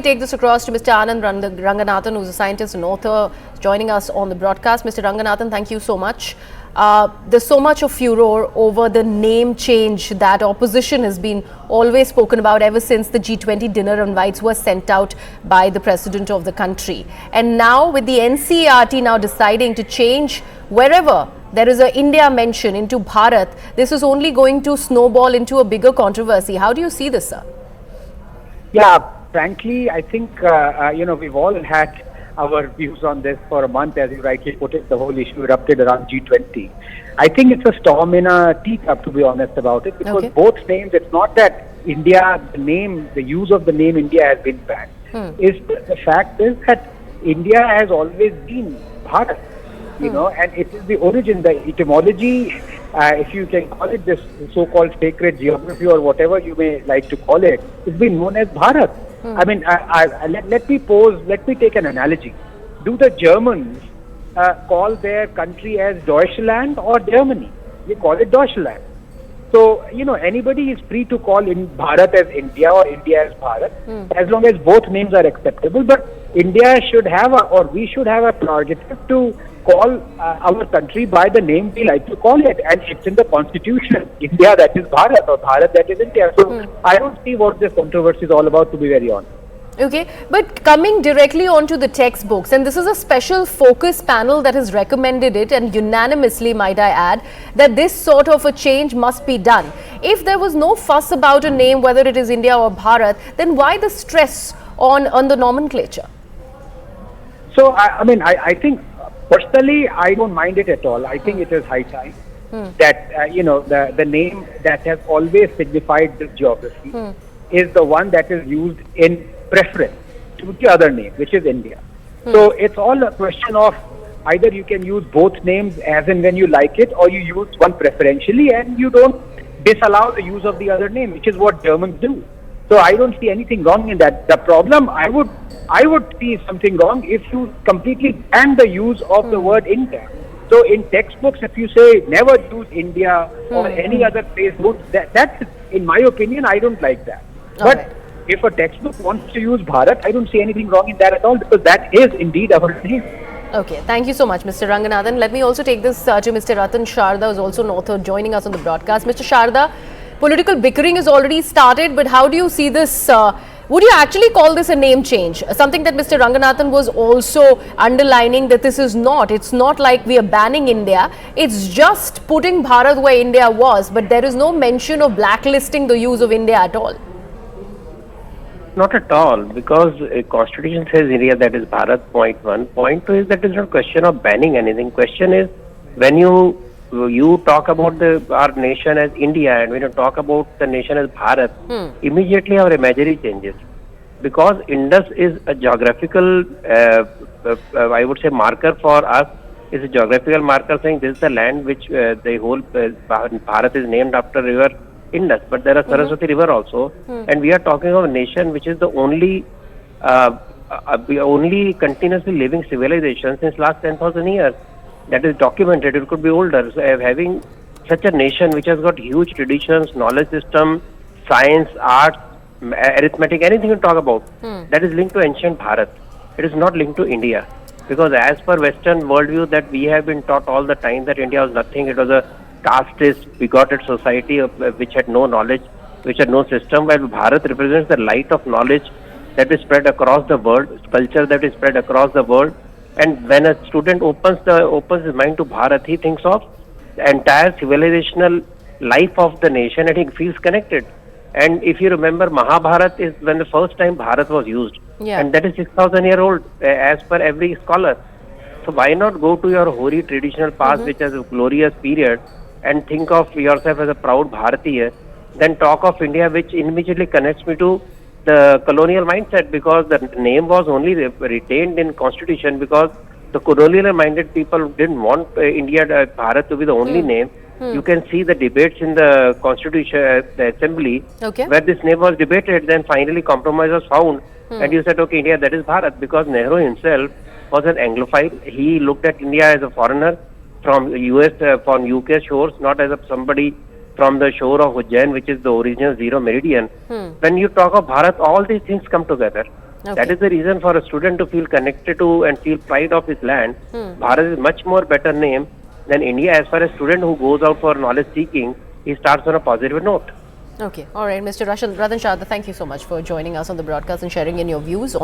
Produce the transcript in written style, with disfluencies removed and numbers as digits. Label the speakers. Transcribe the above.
Speaker 1: Take this across to Mr. Anand Ranganathan, who's a scientist and author, joining us on the broadcast. Mr. Ranganathan, thank you so much. There's so much of furor over the name change that opposition has been always spoken about ever since the G20 dinner invites were sent out by the president of the country. And now with the NCERT now deciding to change wherever there is a India mention into Bharat, this is only going to snowball into a bigger controversy. How do you see this, sir?
Speaker 2: Yeah, frankly, I think, we've all had our views on this for a month. As you rightly put it, the whole issue erupted around G20. I think it's a storm in a teacup, to be honest about it, because both names, it's not that India, the use of the name India has been banned. The fact is that India has always been Bharat, and it is the origin, the etymology, if you can call it this so-called sacred geography or whatever you may like to call it, it's been known as Bharat. I mean, let me take an analogy. Do the Germans call their country as Deutschland or Germany? They call it Deutschland. So, anybody is free to call in Bharat as India or India as Bharat, as long as both names are acceptable. But India should have, we should have a prerogative to call our country by the name we like to call it, and it's in the constitution. India, that is Bharat, or Bharat, that is India. So I don't see what this controversy is all about, to be very honest.
Speaker 1: Okay, but coming directly onto the textbooks, and this is a special focus panel that has recommended it, and unanimously, might I add, that this sort of a change must be done. If there was no fuss about a name, whether it is India or Bharat, then why the stress on the nomenclature?
Speaker 2: So, I think, personally, I don't mind it at all. I think it is high time that, the name that has always signified this geography is the one that is used in preference to the other name, which is India. So it's all a question of either you can use both names as and when you like it, or you use one preferentially and you don't disallow the use of the other name, which is what Germans do. So I don't see anything wrong in that. The problem, I would see something wrong if you completely ban the use of the word India. So in textbooks, if you say never use India or any other place, that's, in my opinion, I don't like that. But if a textbook wants to use Bharat, I don't see anything wrong in that at all, because that is indeed our name.
Speaker 1: Okay, thank you so much, Mr. Ranganathan. Let me also take this to Mr. Ratan Sharda, who is also an author, joining us on the broadcast. Mr. Sharda, political bickering has already started, but how do you see this? Would you actually call this a name change? Something that Mr. Ranganathan was also underlining, that this is not. It's not like we are banning India. It's just putting Bharat where India was, but there is no mention of blacklisting the use of India at all.
Speaker 3: Not at all, because Constitution says India, that is Bharat, point one. Point two is that it's not a question of banning anything. Question is, when you talk about our nation as India, and when you talk about the nation as Bharat, immediately our imagery changes. Because Indus is a geographical, I would say, marker for us. It's a geographical marker saying this is the land which the whole Bharat is named after river Indus, but there are Saraswati River also, and we are talking of a nation which is the only continuously living civilization since last 10,000 years. That is documented. It could be older. So having such a nation which has got huge traditions, knowledge system, science, arts, arithmetic, anything you talk about, that is linked to ancient Bharat. It is not linked to India, because as per Western worldview that we have been taught all the time that India was nothing. It was a casteist, bigoted society which had no knowledge, which had no system, while Bharat represents the light of knowledge that is spread across the world, culture that is spread across the world. And when a student opens his mind to Bharat, he thinks of the entire civilizational life of the nation and he feels connected. And if you remember, Mahabharata is when the first time Bharat was used, and that is 6,000 years old as per every scholar. So why not go to your hoary traditional past, which has a glorious period, and think of yourself as a proud Bharatiya, then talk of India, which immediately connects me to the colonial mindset, because the name was only retained in constitution because the colonial minded people didn't want India, Bharat to be the only name. You can see the debates in the constitution, the assembly, where this name was debated, then finally compromise was found, and you said, okay, India, that is Bharat, because Nehru himself was an Anglophile. He looked at India as a foreigner from US, from UK shores, not as somebody from the shore of Ujjain, which is the original zero meridian. When you talk of Bharat, all these things come together.
Speaker 1: Okay.
Speaker 3: That is the reason for a student to feel connected to and feel pride of his land. Bharat is much more better name than India. As far as student who goes out for knowledge seeking, he starts on a positive note.
Speaker 1: Okay. All right, Mr. Ratan Sharda, thank you so much for joining us on the broadcast and sharing in your views.